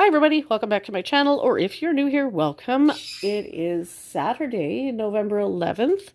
Hi everybody, welcome back to my channel, or if you're new here, welcome. It is Saturday, November 11th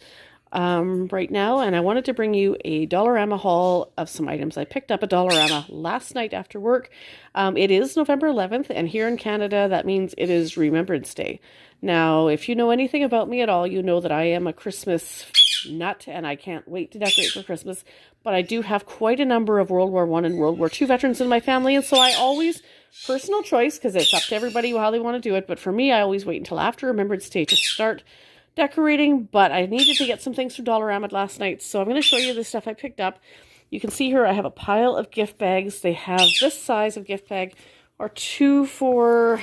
right now, and I wanted to bring you a Dollarama haul of some items I picked up at Dollarama last night after work. It is November 11th, and here in Canada, that means it is Remembrance Day. Now, if you know anything about me at all, you know that I am a Christmas nut, and I can't wait to decorate for Christmas, but I do have quite a number of World War I and World War II veterans in my family, and so I always, personal choice, because it's up to everybody how they want to do it, but for me, I always wait until after Remembrance Day to start decorating, but I needed to get some things from Dollarama last night, so I'm going to show you the stuff I picked up. You can see here I have a pile of gift bags. They have this size of gift bag, or two for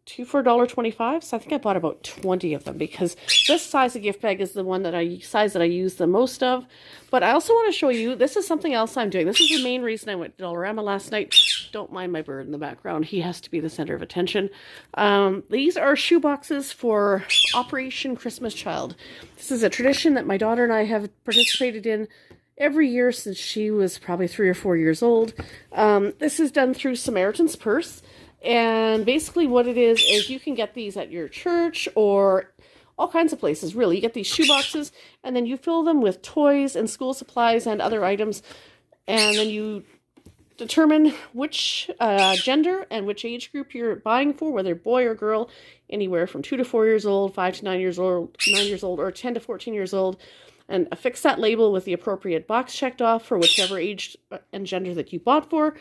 $1.25, so I think I bought about 20 of them because this size of gift bag is the one that I use the most of. But I also want to show you, this is something else I'm doing. This is the main reason I went to Dollarama last night. Don't mind my bird in the background. He has to be the center of attention. These are shoe boxes for Operation Christmas Child. This is a tradition that my daughter and I have participated in every year since she was probably 3 or 4 years old. This is done through Samaritan's Purse. And basically what it is you can get these at your church or all kinds of places, really. You get these shoe boxes, and then you fill them with toys and school supplies and other items. And then you determine which gender and which age group you're buying for, whether boy or girl, anywhere from 2 to 4 years old, 5 to 9 years old, or 10 to 14 years old. And affix that label with the appropriate box checked off for whichever age and gender that you bought for.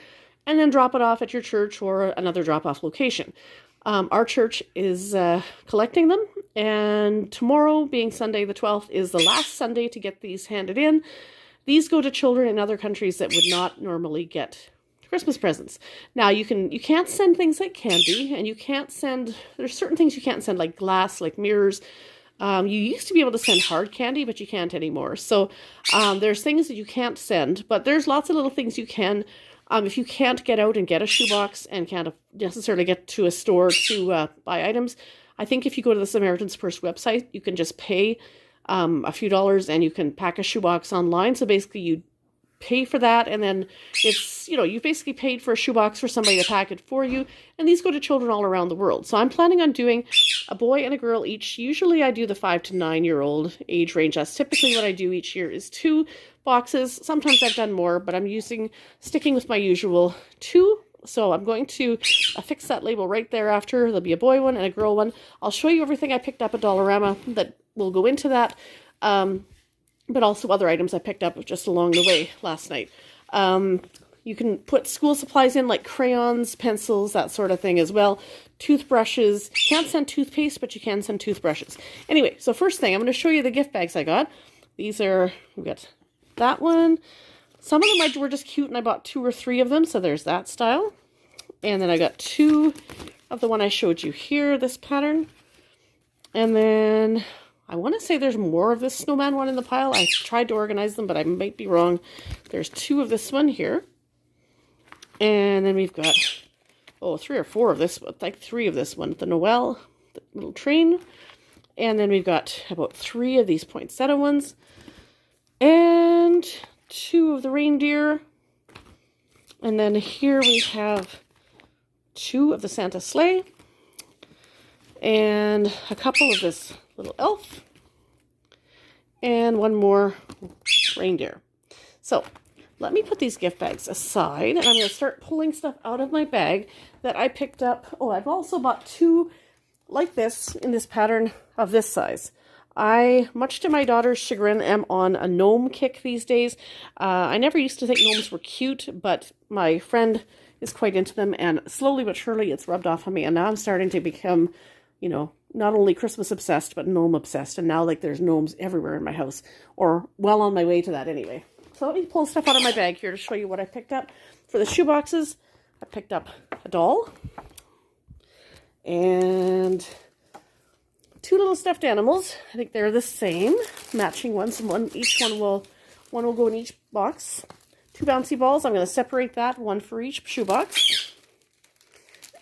And then drop it off at your church or another drop-off location. Our church is collecting them, and tomorrow, being Sunday the 12th, is the last Sunday to get these handed in. These go to children in other countries that would not normally get Christmas presents. Now, you can't send things like candy, and there's certain things you can't send, like glass, like mirrors. You used to be able to send hard candy, but you can't anymore. So there's things that you can't send, but there's lots of little things you can. If you can't get out and get a shoebox and can't necessarily get to a store to buy items, I think if you go to the Samaritan's Purse website, you can just pay a few dollars and you can pack a shoebox online. So basically you pay for that, and then it's, you basically paid for a shoebox for somebody to pack it for you, and these go to children all around the world. So I'm planning on doing a boy and a girl each. Usually I do the 5 to 9 year old age range. That's typically what I do each year, is 2 boxes. Sometimes I've done more, but I'm sticking with my usual 2. So I'm going to affix that label right there after. There'll be a boy one and a girl one. I'll show you everything I picked up at Dollarama that will go into that. But also other items I picked up just along the way last night. You can put school supplies in, like crayons, pencils, that sort of thing as well. Toothbrushes. Can't send toothpaste, but you can send toothbrushes. Anyway, so first thing, I'm going to show you the gift bags I got. We got that one. Some of them were just cute, and I bought 2 or 3 of them, so there's that style. And then I got 2 of the one I showed you here, this pattern. And then I want to say there's more of this snowman one in the pile. I tried to organize them, but I might be wrong. There's 2 of this one here. And then we've got, 3 or 4 of this one, like 3 of this one. The Noel, the little train. And then we've got about 3 of these poinsettia ones. And 2 of the reindeer. And then here we have 2 of the Santa sleigh. And a couple of this little elf, and 1 more reindeer. So let me put these gift bags aside, and I'm going to start pulling stuff out of my bag that I picked up. I've also bought 2 like this in this pattern of this size. I, much to my daughter's chagrin, am on a gnome kick these days. I never used to think gnomes were cute, but my friend is quite into them, and slowly but surely it's rubbed off on me, and now I'm starting to become, not only Christmas obsessed, but gnome obsessed. And now, there's gnomes everywhere in my house, or well on my way to that anyway. So let me pull stuff out of my bag here to show you what I picked up. For the shoe boxes, I picked up a doll and 2 little stuffed animals. I think they're the same, matching ones. Each one will go in each box. 2 bouncy balls. I'm going to separate that, 1 for each shoe box.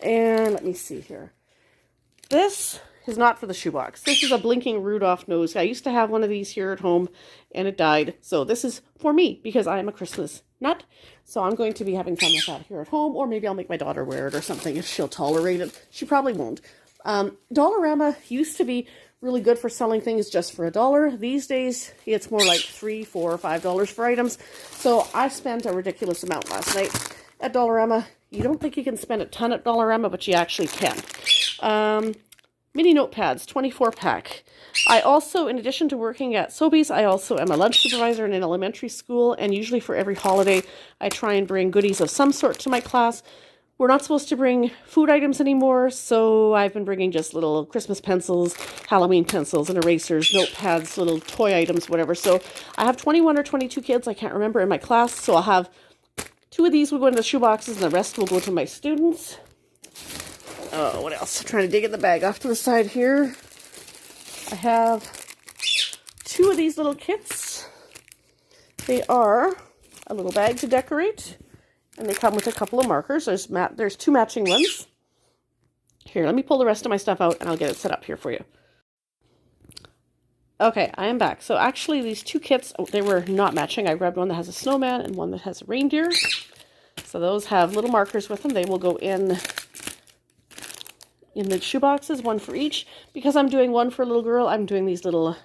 And let me see here. This is not for the shoebox. This is a blinking Rudolph nose. I used to have one of these here at home, and it died. So this is for me, because I am a Christmas nut. So I'm going to be having fun with that here at home, or maybe I'll make my daughter wear it or something if she'll tolerate it. She probably won't. Dollarama used to be really good for selling things just for $1. These days, it's more like $3, $4, or $5 for items. So I spent a ridiculous amount last night at Dollarama. You don't think you can spend a ton at Dollarama, but you actually can. Mini notepads, 24-pack. I also, in addition to working at Sobeys, I also am a lunch supervisor in an elementary school, and usually for every holiday, I try and bring goodies of some sort to my class. We're not supposed to bring food items anymore, so I've been bringing just little Christmas pencils, Halloween pencils, and erasers, notepads, little toy items, whatever. So I have 21 or 22 kids, I can't remember, in my class, so I'll have 2 of these will go into the shoeboxes, and the rest will go to my students. Oh, what else? I'm trying to dig in the bag off to the side here. I have 2 of these little kits. They are a little bag to decorate, and they come with a couple of markers. There's 2 matching ones. Here, let me pull the rest of my stuff out, and I'll get it set up here for you. Okay, I am back. So actually, these 2 kits, they were not matching. I grabbed one that has a snowman and one that has a reindeer. So those have little markers with them. They will go in the shoeboxes, 1 for each. Because I'm doing one for a little girl, I'm doing these little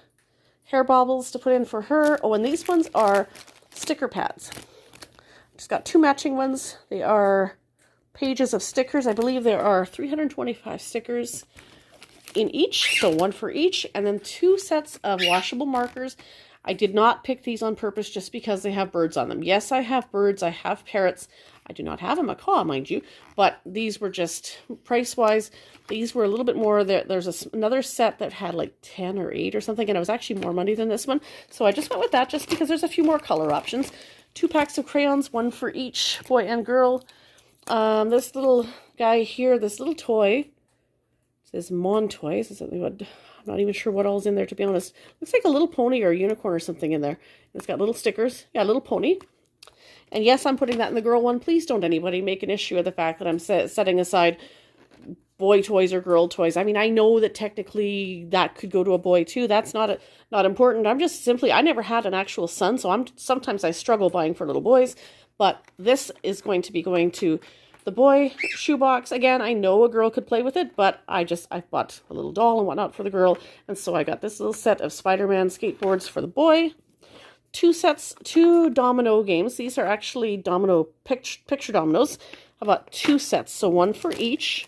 hair baubles to put in for her. Oh, and these ones are sticker pads. Just got 2 matching ones. They are pages of stickers. I believe there are 325 stickers in each, so 1 for each. And then 2 sets of washable markers. I did not pick these on purpose just because they have birds on them. Yes, I have birds. I have parrots. I do not have a macaw, mind you, but these were just, price-wise, these were a little bit more. There's another set that had like 10 or 8 or something, and it was actually more money than this one. So I just went with that just because there's a few more color options. 2 packs of crayons, 1 for each boy and girl. This little guy here, this little toy, it says Mon Toys. I'm not even sure what all's in there, to be honest. Looks like a little pony or a unicorn or something in there. It's got little stickers. Yeah, a little pony. And yes, I'm putting that in the girl one. Please don't anybody make an issue of the fact that I'm setting aside boy toys or girl toys. I mean, I know that technically that could go to a boy too. That's not important. I'm just simply, I never had an actual son, so sometimes I struggle buying for little boys. But this is going to be going to the boy shoebox. Again, I know a girl could play with it, but I bought a little doll and whatnot for the girl. And so I got this little set of Spider-Man skateboards for the boy. 2 domino games. These are actually picture dominoes. I bought 2 sets, so 1 for each.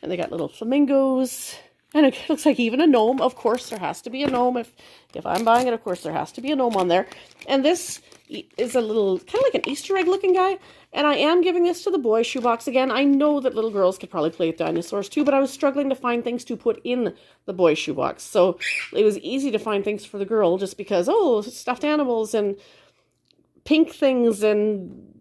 And they got little flamingos. And it looks like even a gnome. Of course, there has to be a gnome. If I'm buying it, of course, there has to be a gnome on there. And this is a little, kind of like an Easter egg looking guy. And I am giving this to the boy shoebox. Again, I know that little girls could probably play with dinosaurs too, but I was struggling to find things to put in the boy shoebox. So it was easy to find things for the girl just because, oh, stuffed animals and pink things and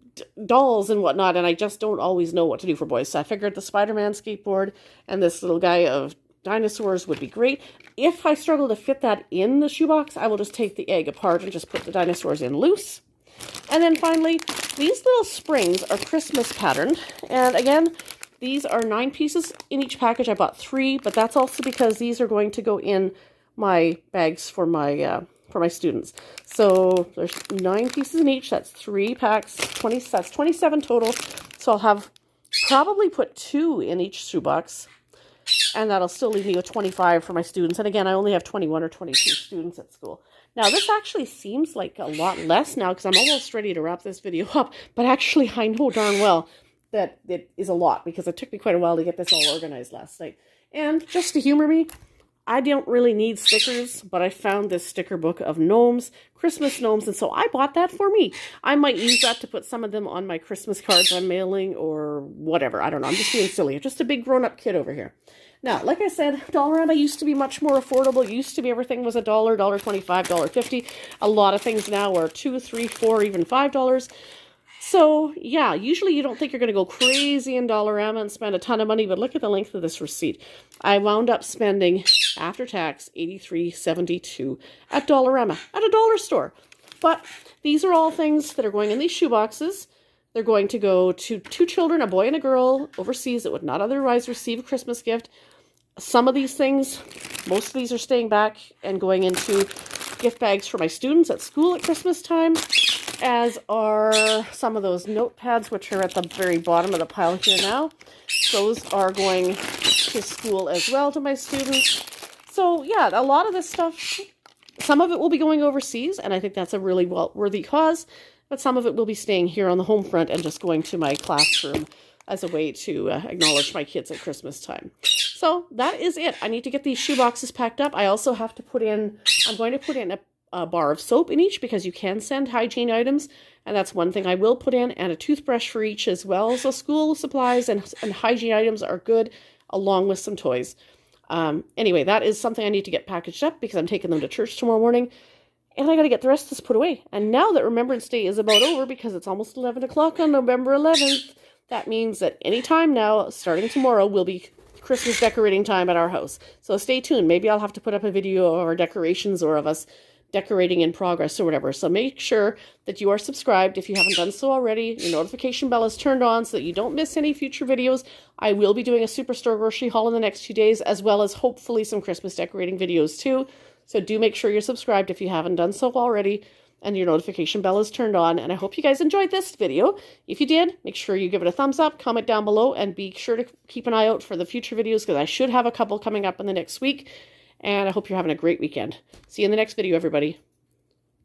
dolls and whatnot. And I just don't always know what to do for boys. So I figured the Spider-Man skateboard and this little guy of dinosaurs would be great. If I struggle to fit that in the shoebox, I will just take the egg apart and just put the dinosaurs in loose. And then finally, these little springs are Christmas patterned. And again, these are 9 pieces in each package. I bought 3, but that's also because these are going to go in my bags for my students. So there's 9 pieces in each. That's 3 packs, that's 27 total. So I'll have probably put 2 in each shoebox. And that'll still leave me with 25 for my students. And again, I only have 21 or 22 students at school. Now, this actually seems like a lot less now because I'm almost ready to wrap this video up. But actually, I know darn well that it is a lot because it took me quite a while to get this all organized last night. And just to humor me, I don't really need stickers, but I found this sticker book of gnomes, Christmas gnomes, and so I bought that for me. I might use that to put some of them on my Christmas cards I'm mailing or whatever. I don't know. I'm just being silly. I'm just a big grown-up kid over here. Now, like I said, Dollarama used to be much more affordable. Used to be everything was $1, $1.25, $1.50. A lot of things now are $2, $3, $4, even $5. So, yeah, usually you don't think you're going to go crazy in Dollarama and spend a ton of money, but look at the length of this receipt. I wound up spending, after tax, $83.72 at Dollarama, at a dollar store. But these are all things that are going in these shoe boxes. They're going to go to 2 children, a boy and a girl, overseas that would not otherwise receive a Christmas gift. Some of these things, most of these are staying back and going into gift bags for my students at school at Christmas time. as are some of those notepads, which are at the very bottom of the pile here now. Those are going to school as well to my students. So yeah, a lot of this stuff, some of it will be going overseas, and I think that's a really worthy cause, but some of it will be staying here on the home front and just going to my classroom as a way to acknowledge my kids at Christmas time. So that is it. I need to get these shoe boxes packed up. I also have to put in, I'm going to put in a bar of soap in each because you can send hygiene items, and that's one thing I will put in, and a toothbrush for each as well. So school supplies and hygiene items are good, along with some toys. Anyway, that is something I need to get packaged up because I'm taking them to church tomorrow morning, and I got to get the rest of this put away. And now that Remembrance Day is about over, because it's almost 11 o'clock on November 11th, that means that any time now, starting tomorrow, will be Christmas decorating time at our house. So stay tuned. Maybe I'll have to put up a video of our decorations or of us decorating in progress or whatever. So make sure that you are subscribed if you haven't done so already. Your notification bell is turned on so that you don't miss any future videos. I will be doing a Superstore grocery haul in the next few days, as well as hopefully some Christmas decorating videos too. So do make sure you're subscribed if you haven't done so already, and your notification bell is turned on. And I hope you guys enjoyed this video. If you did, make sure you give it a thumbs up, comment down below, and be sure to keep an eye out for the future videos, because I should have a couple coming up in the next week. And I hope you're having a great weekend. See you in the next video, everybody.